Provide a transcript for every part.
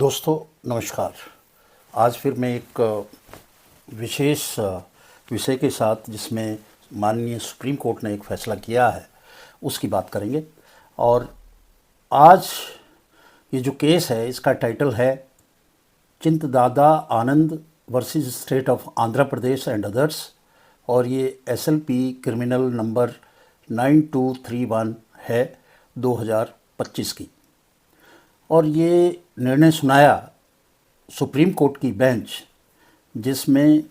दोस्तों नमस्कार। आज फिर मैं एक विशेष विषय के साथ, जिसमें माननीय सुप्रीम कोर्ट ने एक फ़ैसला किया है, उसकी बात करेंगे। और आज ये जो केस है, इसका टाइटल है Chintadada Anand versus state of Andhra Pradesh and others, और ये SLP क्रिमिनल नंबर 9231 है 2025 की। और ये निर्णय सुनाया सुप्रीम कोर्ट की बेंच, जिसमें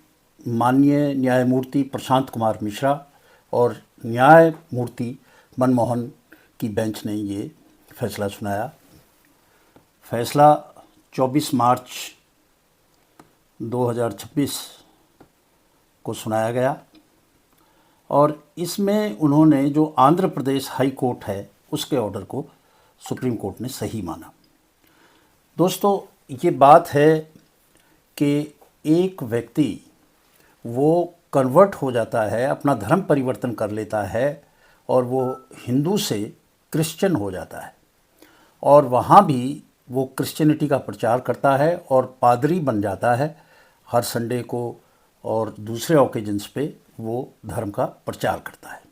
माननीय न्यायमूर्ति प्रशांत कुमार मिश्रा और न्यायमूर्ति मनमोहन की बेंच ने ये फैसला सुनाया। फैसला 24 मार्च 2026 को सुनाया गया, और इसमें उन्होंने जो आंध्र प्रदेश हाई कोर्ट है उसके ऑर्डर को सुप्रीम कोर्ट ने सही माना। दोस्तों, ये बात है कि एक व्यक्ति वो कन्वर्ट हो जाता है, अपना धर्म परिवर्तन कर लेता है, और वो हिंदू से क्रिश्चियन हो जाता है, और वहाँ भी वो क्रिश्चियनिटी का प्रचार करता है और पादरी बन जाता है। हर संडे को और दूसरे ओकेजन्स पे वो धर्म का प्रचार करता है।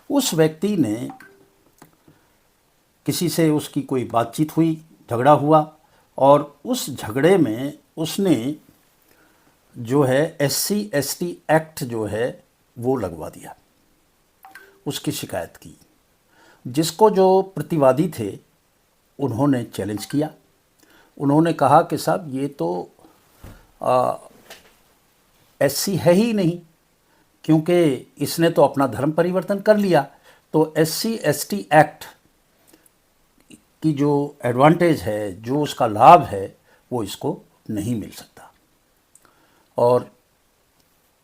उस व्यक्ति ने किसी से उसकी कोई बातचीत हुई, झगड़ा हुआ, और उस झगड़े में उसने जो है SC/ST एक्ट जो है वो लगवा दिया, उसकी शिकायत की, जिसको जो प्रतिवादी थे उन्होंने चैलेंज किया। उन्होंने कहा कि साहब ये तो SC है ही नहीं, क्योंकि इसने तो अपना धर्म परिवर्तन कर लिया, तो SC/ST एक्ट की जो एडवांटेज है, जो उसका लाभ है, वो इसको नहीं मिल सकता। और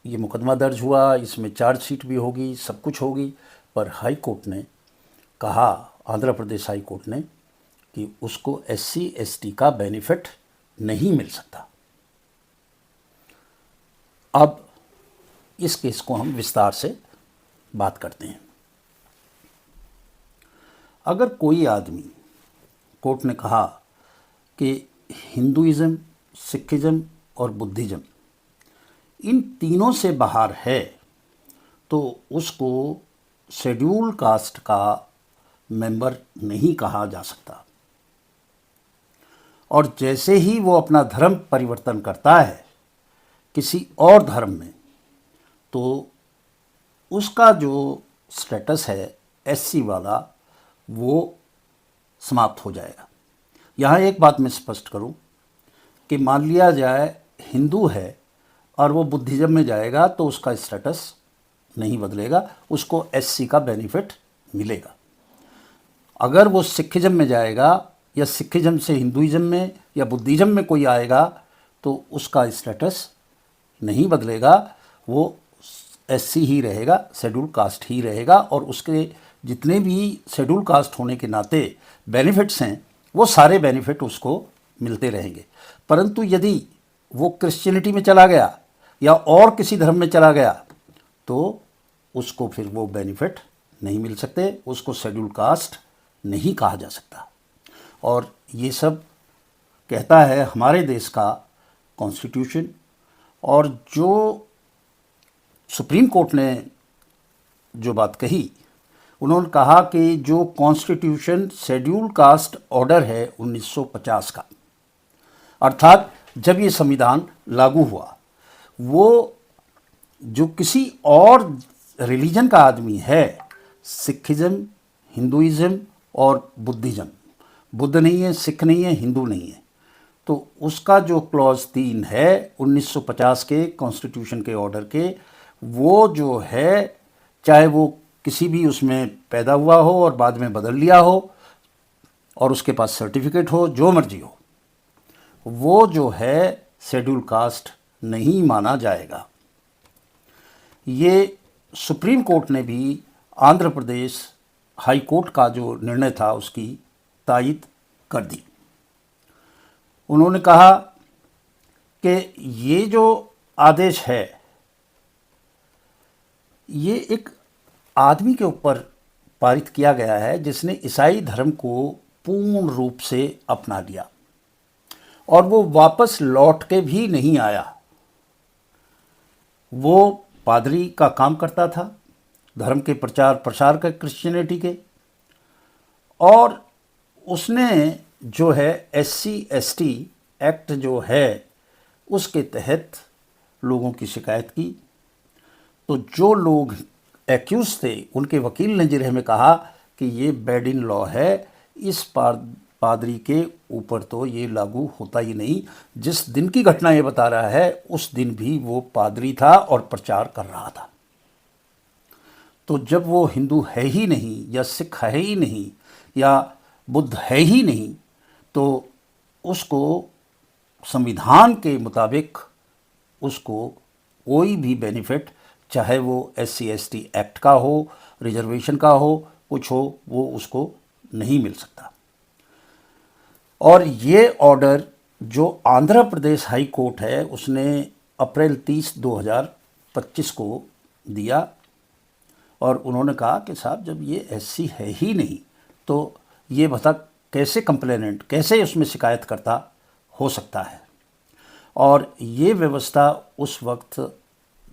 ये मुकदमा दर्ज हुआ, इसमें चार्जशीट भी होगी, सब कुछ होगी, पर हाई कोर्ट ने कहा, आंध्र प्रदेश हाई कोर्ट ने, कि उसको SC/ST का बेनिफिट नहीं मिल सकता। अब इस केस को हम विस्तार से बात करते हैं। अगर कोई आदमी, कोर्ट ने कहा कि हिंदुइज़्म, सिखिज़्म और बुद्धिज़्म इन तीनों से बाहर है, तो उसको शेड्यूल कास्ट का मेंबर नहीं कहा जा सकता। और जैसे ही वो अपना धर्म परिवर्तन करता है किसी और धर्म में, तो उसका जो स्टेटस है SC वाला, वो समाप्त हो जाएगा। यहाँ एक बात मैं स्पष्ट करूं कि मान लिया जाए हिंदू है और वो बुद्धिज़्म में जाएगा, तो उसका स्टेटस नहीं बदलेगा, उसको SC का बेनिफिट मिलेगा। अगर वो सिखिज़्म में जाएगा, या सिखिज़्म से हिंदुइज़्म में या बुद्धिज़्म में कोई आएगा, तो उसका स्टेटस नहीं बदलेगा, वो SC ही रहेगा, शेड्यूल कास्ट ही रहेगा, और उसके जितने भी शेड्यूल कास्ट होने के नाते बेनिफिट्स हैं, वो सारे बेनिफिट उसको मिलते रहेंगे। परंतु यदि वो क्रिश्चियनिटी में चला गया या और किसी धर्म में चला गया, तो उसको फिर वो बेनिफिट नहीं मिल सकते, उसको शेड्यूल कास्ट नहीं कहा जा सकता। और ये सब कहता है हमारे देश का कॉन्स्टिट्यूशन। और जो सुप्रीम कोर्ट ने जो बात कही, उन्होंने कहा कि जो कॉन्स्टिट्यूशन शेड्यूल कास्ट ऑर्डर है 1950 का, अर्थात जब ये संविधान लागू हुआ, वो जो किसी और रिलीजन का आदमी है, सिखिज़्म, हिंदुइज़्म और बुद्धिज़्म, बुद्ध नहीं है, सिख नहीं है, हिंदू नहीं है, तो उसका जो क्लॉज 3 है 1950 के कॉन्स्टिट्यूशन के ऑर्डर के, वो जो है, चाहे वो किसी भी उसमें पैदा हुआ हो और बाद में बदल लिया हो, और उसके पास सर्टिफिकेट हो, जो मर्जी हो, वो जो है शेड्यूल कास्ट नहीं माना जाएगा। ये सुप्रीम कोर्ट ने भी आंध्र प्रदेश हाई कोर्ट का जो निर्णय था उसकी तायद कर दी। उन्होंने कहा कि ये जो आदेश है, ये एक आदमी के ऊपर पारित किया गया है जिसने ईसाई धर्म को पूर्ण रूप से अपना लिया। और वो वापस लौट के भी नहीं आया। वो पादरी का काम करता था, धर्म के प्रचार प्रसार का, क्रिश्चियनिटी के, और उसने जो है SC/ST एक्ट जो है उसके तहत लोगों की शिकायत की। तो जो लोग एक्यूज थे उनके वकील ने जिरह में कहा कि ये बैड इन लॉ है, इस पादरी के ऊपर तो ये लागू होता ही नहीं। जिस दिन की घटना ये बता रहा है उस दिन भी वो पादरी था और प्रचार कर रहा था। तो जब वो हिंदू है ही नहीं, या सिख है ही नहीं, या बुद्ध है ही नहीं, तो उसको संविधान के मुताबिक उसको कोई भी बेनिफिट, चाहे वो SC/ST एक्ट का हो, रिजर्वेशन का हो, कुछ हो, वो उसको नहीं मिल सकता। और ये ऑर्डर जो आंध्र प्रदेश हाई कोर्ट है उसने अप्रैल 30, 2025 को दिया, और उन्होंने कहा कि साहब जब ये SC है ही नहीं तो ये बता कैसे कंप्लेनेंट, कैसे उसमें शिकायत करता हो सकता है। और ये व्यवस्था उस वक्त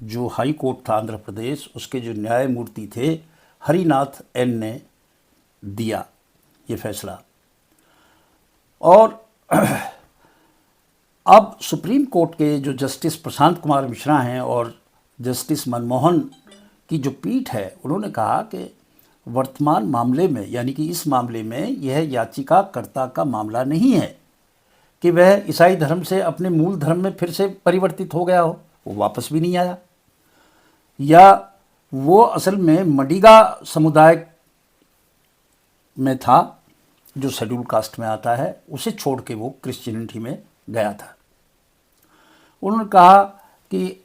जो हाई कोर्ट था आंध्र प्रदेश, उसके जो न्यायमूर्ति थे हरिनाथ N ने दिया ये फैसला। और अब सुप्रीम कोर्ट के जो जस्टिस प्रशांत कुमार मिश्रा हैं और जस्टिस मनमोहन की जो पीठ है, उन्होंने कहा कि वर्तमान मामले में, यानी कि इस मामले में, यह याचिकाकर्ता का मामला नहीं है कि वह ईसाई धर्म से अपने मूल धर्म में फिर से परिवर्तित हो गया हो, वो वापस भी नहीं आया, या वो असल में मडिगा समुदाय में था जो शेड्यूल कास्ट में आता है, उसे छोड़ के वो क्रिश्चियनिटी में गया था। उन्होंने कहा कि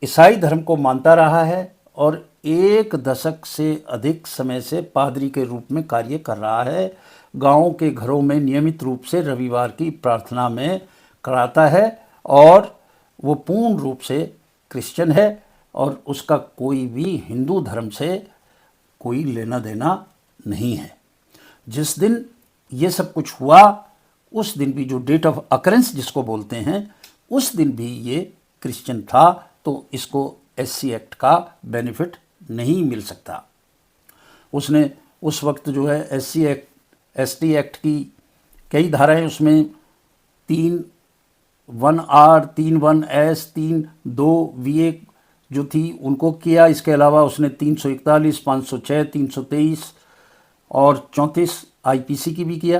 ईसाई धर्म को मानता रहा है और 1 दशक से अधिक समय से पादरी के रूप में कार्य कर रहा है। गाँव के घरों में नियमित रूप से रविवार की प्रार्थना में कराता है और वो पूर्ण रूप से क्रिश्चियन है और उसका कोई भी हिंदू धर्म से कोई लेना देना नहीं है। जिस दिन ये सब कुछ हुआ उस दिन भी, जो डेट ऑफ अकरेंस जिसको बोलते हैं, उस दिन भी ये क्रिश्चियन था, तो इसको SC एक्ट का बेनिफिट नहीं मिल सकता। उसने उस वक्त जो है SC/ST एक्ट की कई धाराएं, उसमें 3(1)R, 3(1)S, 3(2)VA जो थी उनको किया। इसके अलावा उसने 341, 506, 323 और 34 IPC की भी किया।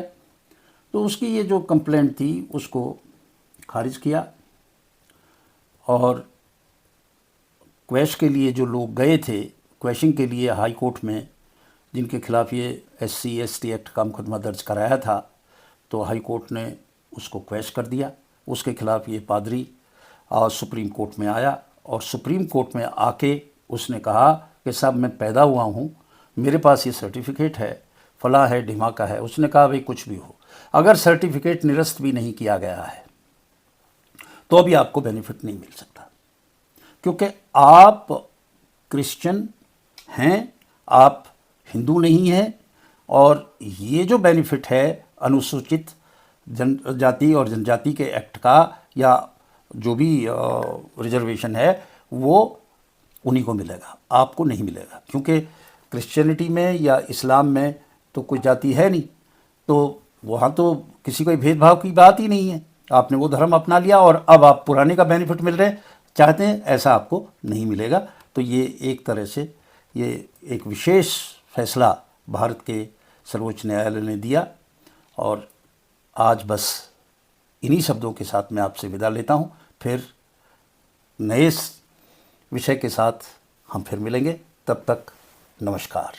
तो उसकी ये जो कंप्लेंट थी उसको खारिज किया। और क्वैश के लिए जो लोग गए थे, क्वैशिंग के लिए हाई कोर्ट में, जिनके खिलाफ ये SC/ST एक्ट का मुकदमा दर्ज कराया था, तो हाई कोर्ट ने उसको क्वैश कर दिया। उसके खिलाफ ये पादरी और सुप्रीम कोर्ट में आया और सुप्रीम कोर्ट में आके उसने कहा कि साहब मैं पैदा हुआ हूँ, मेरे पास ये सर्टिफिकेट है, फला है, ढिमाका है। उसने कहा भाई कुछ भी हो, अगर सर्टिफिकेट निरस्त भी नहीं किया गया है तो भी आपको बेनिफिट नहीं मिल सकता, क्योंकि आप क्रिश्चियन हैं, आप हिंदू नहीं हैं। और ये जो बेनिफिट है अनुसूचित जनजाति और जनजाति के एक्ट का, या जो भी रिजर्वेशन है, वो उन्हीं को मिलेगा, आपको नहीं मिलेगा। क्योंकि क्रिश्चियनिटी में या इस्लाम में तो कोई जाति है नहीं, तो वहाँ तो किसी कोई भेदभाव की बात ही नहीं है। आपने वो धर्म अपना लिया और अब आप पुराने का बेनिफिट मिल रहे चाहते हैं, ऐसा आपको नहीं मिलेगा। तो ये एक तरह से ये एक विशेष फैसला भारत के सर्वोच्च न्यायालय ने दिया। और आज बस इन्हीं शब्दों के साथ मैं आपसे विदा लेता हूँ। फिर नए विषय के साथ हम फिर मिलेंगे, तब तक नमस्कार।